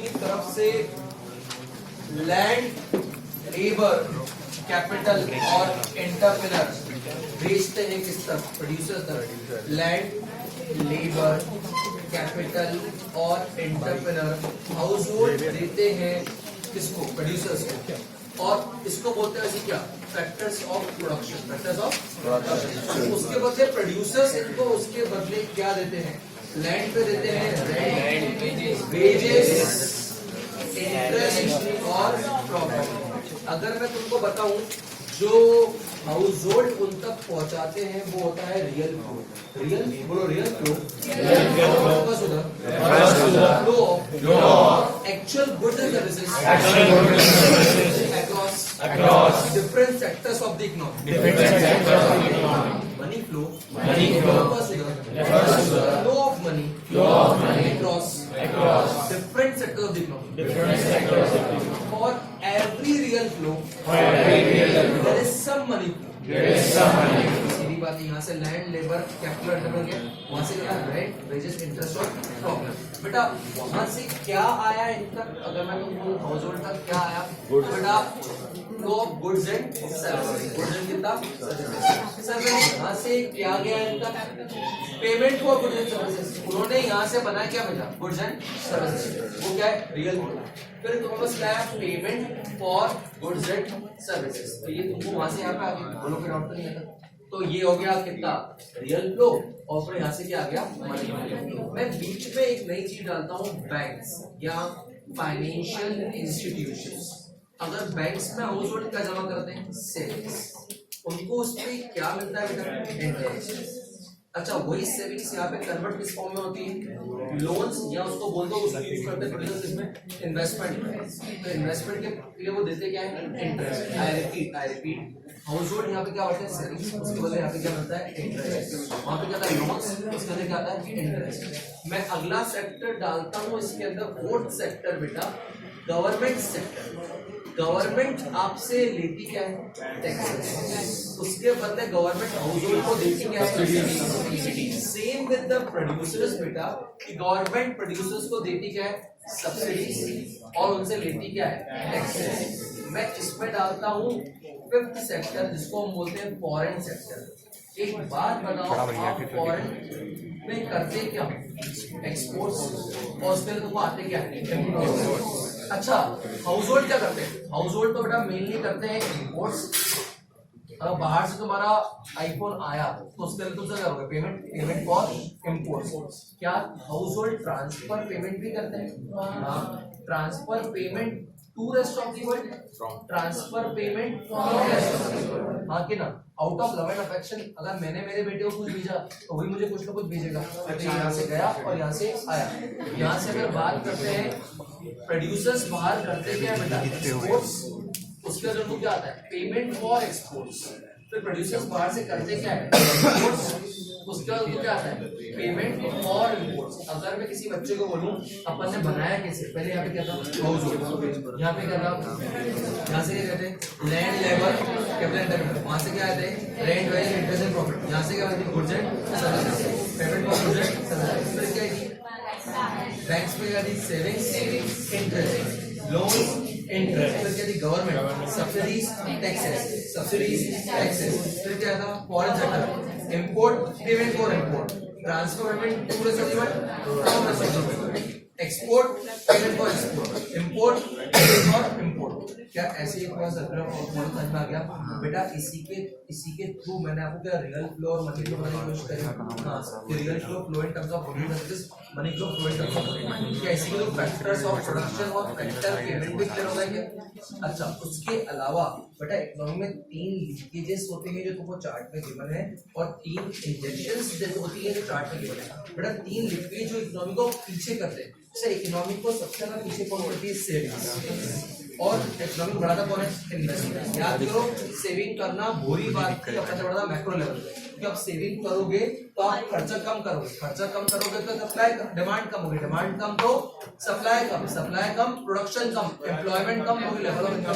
अपनी तरफ से लैंड, लेबर, कैपिटल और एंटरप्रेन्योर बेचते हैं किस तरफ? प्रोड्यूसर तरफ। लैंड, लेबर, कैपिटल और एंटरप्रेन्योर हाउस होल्ड देते हैं किसको? प्रोड्यूसर्स को। और इसको बोलते हैं वैसे क्या? Factors of production. Factors of production. उसके बदले प्रोड्यूसर्स इनको उसके बदले क्या देते हैं? लैंड पे देते हैं रेंट, वेजेस, इंटरेस्ट और प्रॉफिट। अगर मैं तुमको बताऊं जो हाउस होल्ड उन तक पहुंचाते हैं वो होता है रियल फ्लो। रियल बोलो, real flow. Flow of actual goods and services across different sectors of the economy. Money flow refers to the flow of money across different sectors of the economy. For every real flow, there is some money flow. सीधी बात है, यहाँ से land, labour, capital, entrepreneur, वहाँ से क्या? Rent, wages, interest और profit. बेटा वहाँ से क्या आया इन तक? अगर मैं तुमको हाउस होल्ड तक क्या आया बेटा? Flow of goods and services. Goods and कितना? सर्विसेज। यहाँ से क्या गया इन तक? Payment for goods and services. उन्होंने यहाँ से बनाया क्या बेटा? Goods and services. वो क्या है? Real flow. फिर तुम्हारे पास क्या है? Payment for goods and services. तो ये तुमको वहां से यहाँ पे आ गया, दोनों पे डाउट तो नहीं आता। तो ये हो गया कितना? Real flow. और फिर यहाँ से क्या आ गया? मनी। मैं बीच में एक नई चीज डालता हूँ, बैंक्स या फाइनेंशियल इंस्टीट्यूशंस। अगर बैंक्स में हाउस होल्ड क्या जमा करते हैं? सेविंग्स। उनको उसमें क्या मिलता है बेटा? इंटरेस्ट। अच्छा, वही सेविंग्स यहाँ पे कन्वर्ट किस फॉर्म में होती है? लोन्स, या उसको बोल दो उसको यूज करते हैं प्रोड्यूसर्स इसमें इन्वेस्टमेंट। तो इन्वेस्टमेंट के लिए वो देते क्या है? Interest. I repeat house hold यहाँ पे क्या होता है? सेविंग्स। उसके बदले यहाँ पे क्या मिलता है? इंटरेस्ट। वहाँ पे क्या आता है? लोन्स। उसके बदले क्या आता है? इंटरेस्ट। मैं अगला सेक्टर डालता हूँ इसके अंदर, फोर्थ सेक्टर बेटा, गवर्नमेंट सेक्टर। गवर्नमेंट आपसे लेती क्या है? टैक्सेस। उसके बदले गवर्नमेंट हाउस होल्ड को देती क्या है? सेम विद द प्रोड्यूसर्स बेटा, कि गवर्नमेंट प्रोड्यूसर्स को देती क्या है? सब्सिडीज। और उनसे लेती क्या है? टैक्सेस। मैं इसमें डालता हूँ फिफ्थ सेक्टर, जिसको हम बोलते हैं फॉरेन सेक्टर। एक बात बताओ, आप फॉरेन में करते क्या? एक्सपोर्ट्स। और उसके लिए तुमको आते क्या है? अच्छा, हाउस होल्ड क्या करते हैं? हाउस होल्ड तो बेटा मेनली करते हैं इंपोर्ट्स। अगर बाहर से तुम्हारा आईफोन आया तो उसके लिए तुम क्या करोगे? Payment for imports. क्या हाउस होल्ड ट्रांसफर पेमेंट भी करते हैं? हाँ, transfer payment to rest of the world, transfer payment from rest of the world. हाँ कि ना? Out of love and affection, अगर मैंने मेरे बेटे को कुछ भेजा तो वही मुझे कुछ ना कुछ भेजेगा। यहाँ से गया और यहाँ से आया। यहाँ से अगर बात करते हैं, प्रोड्यूसर्स बाहर करते क्या है बेटा? एक्सपोर्ट्स। उसके अंदर तो क्या आता है? Payment for exports. फिर प्रोड्यूसर्स बाहर से करते क्या है? एक्सपोर्ट्स। उसके बाद तो क्या आता है? Payment for imports. अगर मैं किसी बच्चे को बोलूं अपन ने बनाया कैसे? पहले यहाँ पे क्या था? Household. यहाँ पे क्या था? यहाँ से क्या कहते हैं? Land, labour, capital, entrepreneur. वहां से क्या आते हैं? Rent, wage, interest and profit. यहाँ से क्या आते हैं? Goods and services. Payment for goods and services. फिर क्या है? बैंक्स में क्या थी? Savings, interest, loan, interest. फिर क्या थी? Government, subsidies, taxes. फिर क्या था? Foreign sector, import, payment for import, transfer payment to rest of the world, export, payment for export, import, payment for import. क्या ऐसे एक बार सर्कुलर फॉर्मूला समझ में आ गया बेटा? इसी के थ्रू मैंने आपको क्या रियल फ्लो और मनी फ्लो बनाने की कोशिश करी। हाँ, real flow in terms of money flow in terms of क्या? इसी के थ्रू फैक्टर्स ऑफ प्रोडक्शन और फैक्टर पेमेंट भी क्लियर होगा क्या? अच्छा, उसके अलावा बेटा इकोनॉमी में 3 लीकेजेस होते हैं जो तुमको चार्ट में गिवन है, और 3 इंजेक्शंस होती है जो चार्ट में गिवन है। बेटा 3 लीकेज जो इकोनॉमी को पीछे करते हैं। सर इकोनॉमी को सबसे ज्यादा पीछे कौन करती है? सेविंग्स। और इकोनॉमी बढ़ाता कौन है? इन्वेस्टमेंट। याद करो, सेविंग करना बुरी बात थी, अपना बढ़ाता मैक्रो लेवल पे। क्योंकि आप सेविंग करोगे तो आप खर्चा कम करोगे, खर्चा कम करोगे तो सप्लाई डिमांड कम होगी, डिमांड कम तो सप्लाई कम, सप्लाई कम प्रोडक्शन कम, एम्प्लॉयमेंट कम होगी, लेवल ऑफ इनकम।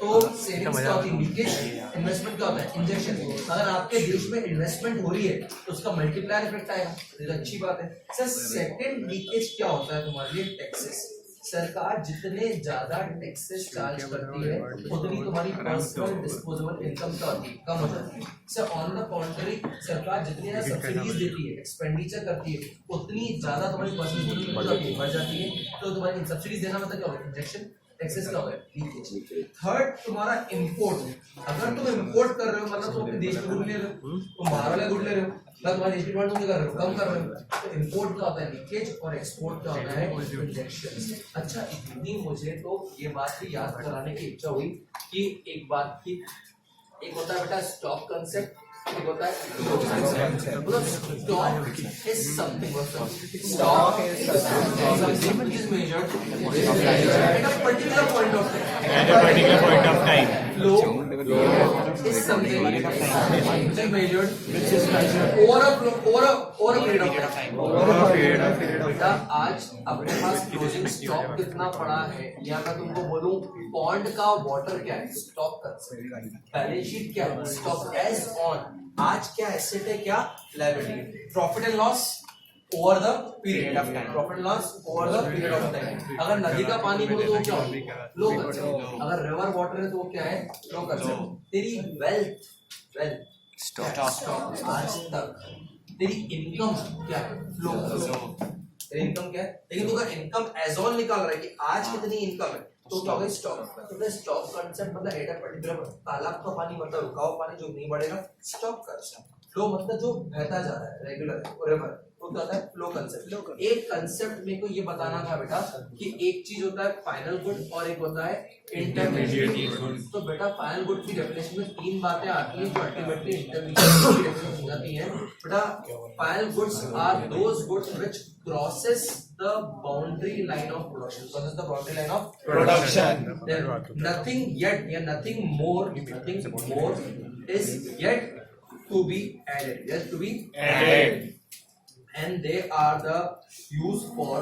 तो सेविंग्स क्या होती है, लीकेज, इन्वेस्टमेंट क्या होता है, इंजेक्शन। अगर आपके देश में इन्वेस्टमेंट हो रही है तो उसका मल्टीप्लायर इफेक्ट आएगा, तो अच्छी बात है। सर सेकंड लीकेज क्या होता है तुम्हारे लिए, टैक्सेस। सरकार जितने ज्यादा टैक्सेस चार्ज करती है उतनी तुम्हारी पर्सनल डिस्पोजेबल इनकम क्या होती है, कम हो जाती है। सर ऑन द कॉन्ट्री सरकार जितनी ज्यादा सब्सिडीज देती है, एक्सपेंडिचर करती है, उतनी ज्यादा तुम्हारी पर्सनल इनकम बढ़ जाती है। तो तुम्हारी सब्सिडीज देना मतलब क्या होगा, इंजेक्शन। टैक्सेस का लीकेज। थर्ड तुम्हारा इंपोर्ट। अगर तुम इंपोर्ट कर रहे हो मतलब तुम अपने देश में गुड ले रहे हो, तुम बाहर वाले गुड ले रहे हो, मतलब तुम्हारे देश की डिमांड तुम कर रहे हो, कम कर रहे हो। तो इंपोर्ट का होता है लीकेज और एक्सपोर्ट का होता है इंजेक्शन। अच्छा इतनी मुझे तो ये बात भी याद कराने की इच्छा हुई कि एक बात की, एक होता है बेटा स्टॉक कंसेप्ट, एक होता है stock is something, stock something which is measured at a particular point of time, at a particular point of time. flow is something which is measured over a period of time. बेटा आज अपने पास closing stock कितना पड़ा है, या मैं तुमको बोलूं बॉन्ड का वाटर क्या है, स्टॉक कंसेप्ट, बैलेंस शीट क्या है, स्टॉक एज ऑन, आज क्या एसेट है, क्या liability, profit and loss over the period of time, profit and loss over the period of time. अगर नदी का पानी हो तो क्या होगा, लो कंसेप्ट, अगर रिवर वाटर है तो वो क्या है, लो कंसेप्ट। तेरी वेल्थ स्टॉक आज तक, तेरी इनकम क्या है, फ्लो कंसेप्ट, तेरी इनकम क्या है। लेकिन तू अगर इनकम एज ऑन निकाल रहा है कि आज कितनी इनकम है, तो क्या होगा, स्टॉक। तो स्टॉक कंसेप्ट मतलब एट अ पर्टिकुलर, तालाब का पानी मतलब रुका हुआ पानी जो नहीं बढ़ेगा, स्टॉक कंसेप्ट। फ्लो मतलब जो बहता जा रहा है रेगुलर, रिवर, तो क्या होता है, फ्लो कंसेप्ट। एक कंसेप्ट मेरे को ये बताना था बेटा कि एक चीज होता है फाइनल गुड और एक होता है इंटरमीडिएट गुड। तो बेटा फाइनल गुड की डेफिनेशन में तीन बातें आती हैं जो अल्टीमेटली इंटरमीडिएट की डेफिनेशन हो जाती है। बेटा final goods are those goods which crosses the boundary line of production. What is the boundary line of Production. Then nothing yet, yeah, nothing more is yet to be added. Yet to be Added. And they are the used for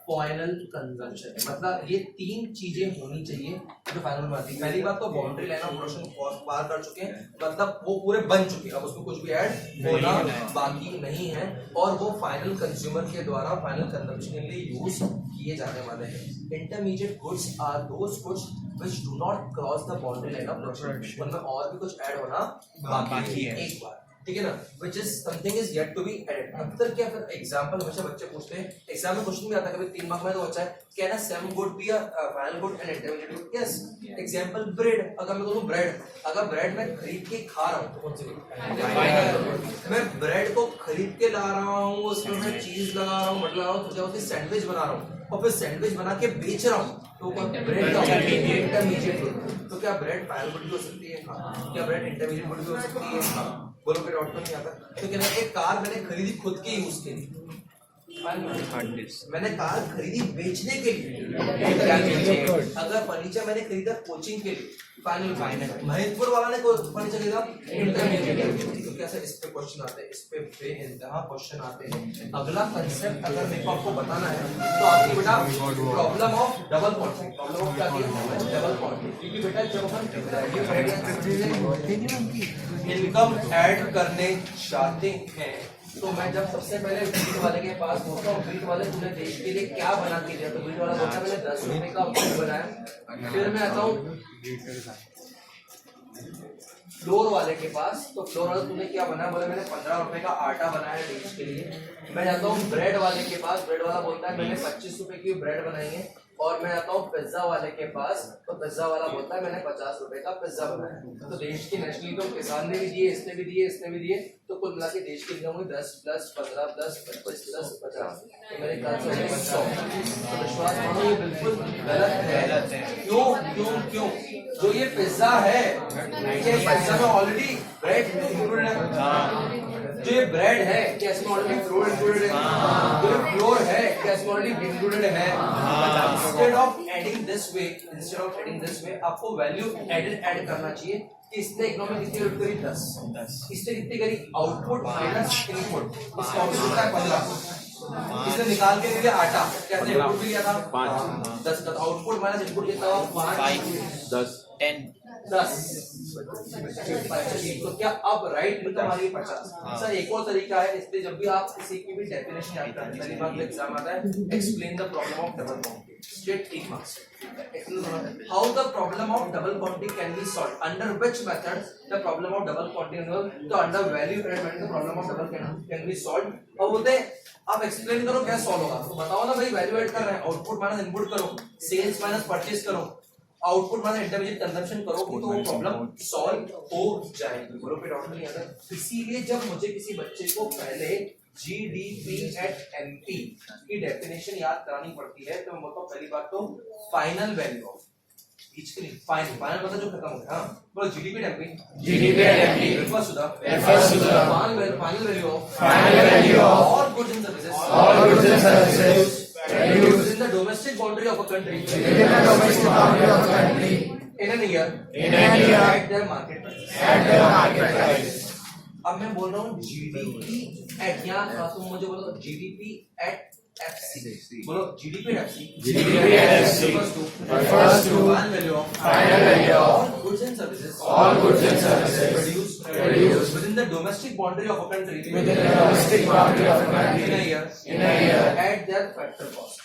final consumption. मतलब ये तीन चीजें होनी चाहिए जो final में आती है। पहली बात तो बाउंड्री लाइन ऑफ प्रोडक्शन पार कर चुके हैं, मतलब वो पूरे बन चुके हैं, अब उसमें कुछ भी ऐड होना बाकी नहीं है, और वो फाइनल कंज्यूमर के द्वारा फाइनल कंजम्पशन के लिए यूज किए जाने वाले हैं। Intermediate goods are those goods which do not cross the boundary line of production, उनमें और भी कुछ ऐड होना बाकी है एक बार, ठीक है ना, which is something is yet to be added। अंतर क्या, फिर एग्जांपल हमेशा बच्चे पूछते हैं, एग्जाम में क्वेश्चन भी आता है कभी 3 मार्क में, तो अच्छा है can a same good be a final good and intermediate good, yes. Example bread, अगर मैं बोलूं ब्रेड, अगर ब्रेड मैं खरीद के खा रहा हूं तो कौन सी गुड, मैं ब्रेड को खरीद के ला रहा हूं, उसमें मैं चीज लगा रहा हूं, मटर लगा रहा हूं, तो क्या होती है सैंडविच बना रहा हूं और फिर सैंडविच बना के बेच रहा हूं, तो ब्रेड का इंटरमीडिएट गुड। तो क्या ब्रेड फाइनल गुड भी हो सकती है, क्या ब्रेड इंटरमीडिएट गुड भी हो सकती है, बोलो फिर डाउट तो नहीं आता। तो कहना एक कार मैंने खरीदी खुद के यूज के लिए, मैंने कार खरीदी बेचने के लिए, अगर फर्नीचर मैंने खरीदा कोचिंग के लिए, फाइनल महेंद्रपुर वाला ने फर्नीचर खरीदा इंटरमीडिएट। तो कैसे इस पे क्वेश्चन आते हैं, इस पे बेइंतहा क्वेश्चन आते हैं। अगला कंसेप्ट अगर मेरे को आपको बताना है तो आपकी बेटा problem of double bond, problem of क्या डबल बॉन्ड, क्योंकि बेटा जब हम इनकम ऐड करने चाहते हैं तो मैं जब सबसे पहले बीट वाले के पास पहुंचता हूँ, बीट वाले तूने देश के लिए क्या बना के दिया, तो बीट वाला बोलता है मैंने 10 रुपए का बिल बनाया। फिर मैं आता हूँ फ्लोर वाले के पास, तो फ्लोर वाले तूने क्या बनाया, बोले मैंने 15 रुपए का आटा बनाया देश के लिए। मैं जाता हूँ ब्रेड वाले के पास, ब्रेड वाला बोलता है मैंने 25 रुपए की ब्रेड बनाई है। और मैं आता हूँ पिज्जा वाले के पास, तो पिज्जा वाला बोलता है मैंने 50 रुपए का पिज्जा बनाया। तो देश की नेशनल तो किसान ने भी दिए, इसने भी दिए, इसने भी दिए, तो कुल मिला के देश की इनकम हुई 10 + 15 + 25 + 50, तो मेरे ख्याल से 100। तो विश्वास मानो ये बिल्कुल गलत है। क्यों क्यों क्यों? जो ये पिज्जा है, ये पिज्जा में ऑलरेडी ब्रेड इंक्लूडेड है, जो ये ब्रेड है क्या इसमें ऑलरेडी फ्लोर इंक्लूडेड है? जो ये फ्लोर है क्या इसमें ऑलरेडी इंक्लूडेड है? Instead of adding this way आपको वैल्यू ऐड करना चाहिए कि इसने इकोनॉमी कितनी यूनिट करी 10, इसने कितनी करी आउटपुट माइनस इनपुट, इसका आउटपुट कितना है 15, इसने निकाल के दिया आटा क्या इसने इनपुट भी किया था 10 का आउटपुट माइनस इनपुट कितना हुआ 5 10 तो क्या अब राइट इनकम आ रही है 50। सर एक और तरीका है इसलिए जब भी आप किसी की भी डेफिनेशन याद करते हैं पहली बार एग्जाम आता है explain the problem of double counting state 8 marks how the problem of double counting can be solved under which method the problem of double counting तो under value added method the problem of double can be solved और बोलते आप explain करो क्या solve होगा तो बताओ ना भाई वैल्यू ऐड कर रहे हैं आउटपुट माइनस इनपुट करो सेल्स माइनस परचेज करो आउटपुट माइनस इंटरमीडिएट कंजम्पशन करो कि तो वो प्रॉब्लम सॉल्व हो जाएगी। बोलो पे डाउट नहीं आता। इसीलिए जब मुझे किसी बच्चे को पहले जीडीपी एट एमपी की डेफिनेशन याद करानी पड़ती है तो मैं बोलता हूँ पहली बात तो फाइनल वैल्यू ऑफ फाइनल मतलब जो खत्म हो गया। हाँ बोलो GDP at MP refers to the final value of all goods and services within the domestic boundary of a country in an year at their market price। अब मैं बोल रहा हूँ जीडीपी एट यहाँ तुम मुझे बोलो जीडीपी एट एफसी बोलो GDP at FC refers to final value of all goods and services produced within the domestic boundary of a country in a year at their factor cost।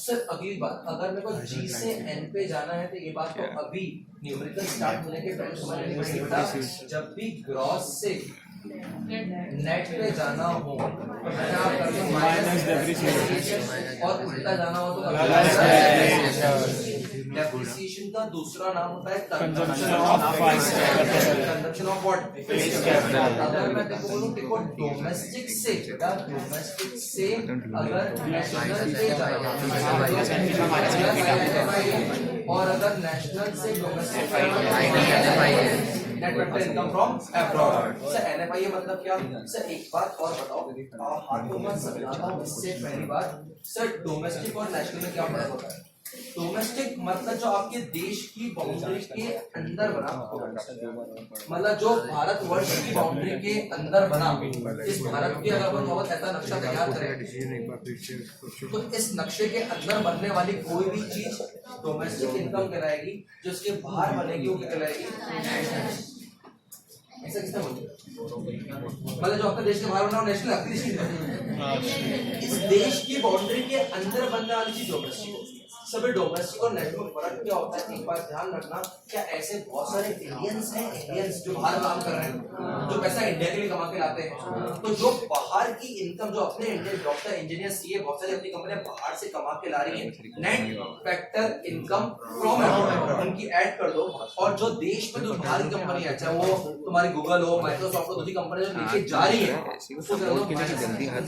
Sir अगली बात अगर मेरे को जी से N पे जाना है तो ये बात तो अभी न्यूमेरिकल स्टार्ट होने के पहले समझनी पड़ेगी बेटा जब भी ग्रॉस से नेट पे जाना हो तो मैंने आप करके माइनस डेप्रिसिएशन और उल्टा जाना हो तो डेप्रिसिएशन का दूसरा नाम होता है कंजम्पशन ऑफ व्हाट अगर मैं देखो बोलूं देखो डोमेस्टिक से अगर नेशनल पे जाना और अगर नेशनल से domestic net factor income from abroad. Sir NFI मतलब क्या? सर एक बात और बताओ हाथों में समझाता हूँ इससे पहली बात सर डोमेस्टिक और नेशनल में क्या फर्क होता है? डोमेस्टिक मतलब जो आपके देश की बाउंड्री के अंदर बना मतलब जो भारतवर्ष की बाउंड्री के अंदर बना इस भारत की अगर हम ऐसा नक्शा तैयार करें तो इस नक्शे के अंदर बनने वाली कोई भी चीज डोमेस्टिक इनकम कहलाएगी जो इसके बाहर बनेगी वो क्या कहलाएगी? ऐसा किसने बोला? मतलब जो आपका देश के बाहर बना वो नेशनल आपकी देश की इस देश की बाउंड्री के अंदर बनने वाली चीज डोमेस्टिक सभी डोमेस्टिक और नेशनल में फर्क क्या होता है एक बात ध्यान रखना क्या ऐसे बहुत सारे इंडियंस जो बाहर काम कर रहे हैं जो पैसा इंडिया के लिए कमा के लाते हैं तो जो बाहर की इनकम जो अपने इंडियन डॉक्टर इंजीनियर सीए बहुत सारी अपनी कंपनियां बाहर से कमा के ला रही हैं net factor income from abroad उनकी ऐड कर दो और जो देश में जो बाहर की कंपनी है चाहे वो तुम्हारी गूगल हो माइक्रोसॉफ्ट हो दूसरी कंपनी जो लेके जा रही है उसको कर दो net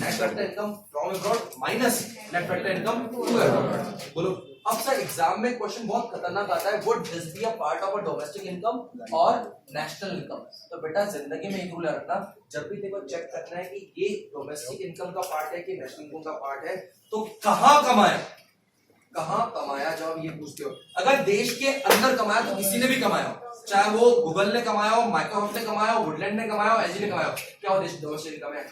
factor income from abroad minus net factor income to abroad. बोलो अब सर एग्जाम में क्वेश्चन बहुत खतरनाक आता है what does be a part of a domestic income और नेशनल इनकम। तो बेटा जिंदगी में एक रूल रखना जब भी देखो चेक करना है कि ये डोमेस्टिक इनकम का पार्ट है कि नेशनल इनकम का पार्ट है तो कहाँ कमाया जब ये पूछते हो। अगर देश के अंदर कमाया तो किसी ने भी कमाया चाहे वो गूगल ने कमाया हो माइक्रोसॉफ्ट ने कमाया हो वुडलैंड ने कमाया हो एलजी ने कमाया हो क्या वो देश डोमेस्टिक इनकम है?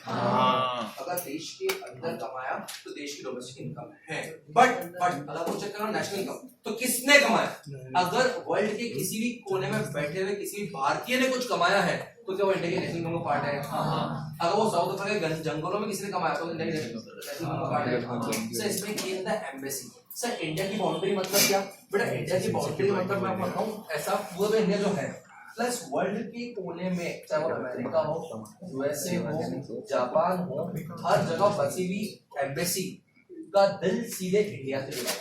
अगर देश के अंदर कमाया तो देश की डोमेस्टिक इनकम है बट अगर वो चेक करो नेशनल इनकम तो किसने कमाया? अगर वर्ल्ड के किसी भी कोने में बैठे हुए किसी भी भारतीय ने कुछ कमाया है तो क्या वो इंडिया के नेशनल इनकम का पार्ट है? अगर वो साउथ अफ्रीका के जंगलों में किसी ने कमाया तो इंडिया के नेशनल इनकम का पार्ट है। सर इसमें came the embassy. Sir India की बाउंड्री मतलब क्या? बेटा इंडिया की बाउंड्री मतलब मैं आपको बताऊं ऐसा पूरा इंडिया जो है प्लस वर्ल्ड के कोने में चाहे वो अमेरिका हो यूएसए हो जापान हो हर जगह बसी हुई एम्बेसी का दिल सीधे इंडिया से जुड़ा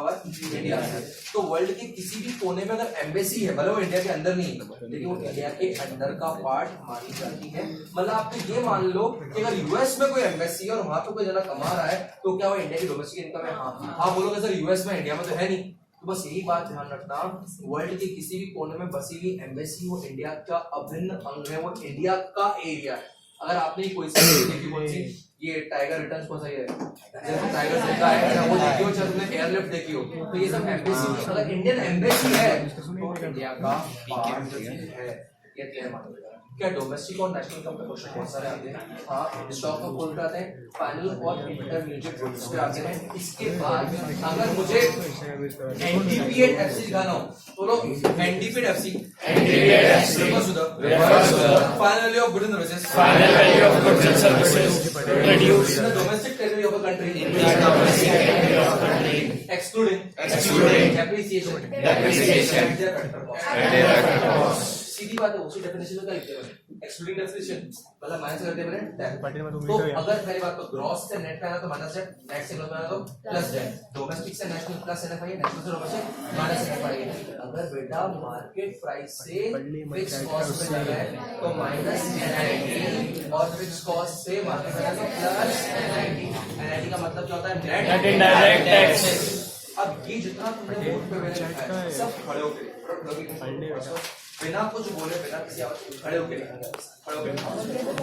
है इंडिया से। तो वर्ल्ड के किसी भी कोने में अगर एम्बेसी है भले वो इंडिया के अंदर नहीं है लेकिन वो इंडिया के अंदर का पार्ट मानी जाती है। मतलब आप तो ये मान लो कि अगर यूएस में कोई एम्बेसी है और वहां पे कोई जना कमा रहा है तो क्या वो इंडिया की डोमेस्टिक इनकम है? हाँ बोलोगे सर यूएस में इंडिया में तो है नहीं। तो बस यही बात ध्यान रखना वर्ल्ड के किसी भी कोने में बसी हुई एम्बेसी वो इंडिया का अभिन्न अंग है वो इंडिया का एरिया है। अगर आपने कोई सी देखी कौन सी ये टाइगर रिटर्न्स कौन सा ये जैसे टाइगर होता है ना वो देखियो चाहे तुमने एयरलिफ्ट देखी हो तो ये सब एम्बेसी अगर इंडियन एम्बेसी है तो इंडिया का पार्ट जो चीज है ये क्लियर मान लो क्या डोमेस्टिक और नेशनल इनकम पे क्वेश्चन बहुत सारे आते हैं हाँ स्टॉक ऑफ गोल्ड आते हैं फाइनल और इंटरमीडिएट गुड्स पे आते हैं इसके बाद अगर मुझे एनडीपी एंड एफसी दिखाना हो तो लो NDP and FC final value of goods and services Final value of goods and services produced domestic territory of a country excluding depreciation सीधी बात है उसी डेफिनेशन में क्या लिखते हैं एक्सक्लूडिंग डेप्रिसिएशन मतलब माइनस करते हैं मैंने तो अगर पहली बात तो ग्रॉस से नेट पे आना तो माइनस है नेट से ग्रॉस में आना तो प्लस है डोमेस्टिक से नेशनल प्लस एनएफआई है नेशनल से डोमेस्टिक माइनस एनएफआई है अगर बेटा मार्केट प्राइस से फिक्स कॉस्ट पे जाना है तो माइनस एनआईटी और फिक्स कॉस्ट से मार्केट में जाना तो प्लस एनआईटी एनआईटी का मतलब क्या होता है net indirect taxes. अब ये जितना तुमने बोर्ड पे मैंने लिखा है सब खड़े होके बिना कुछ बोले बिना किसी आवाज खड़े होके लिखा है खड़े होके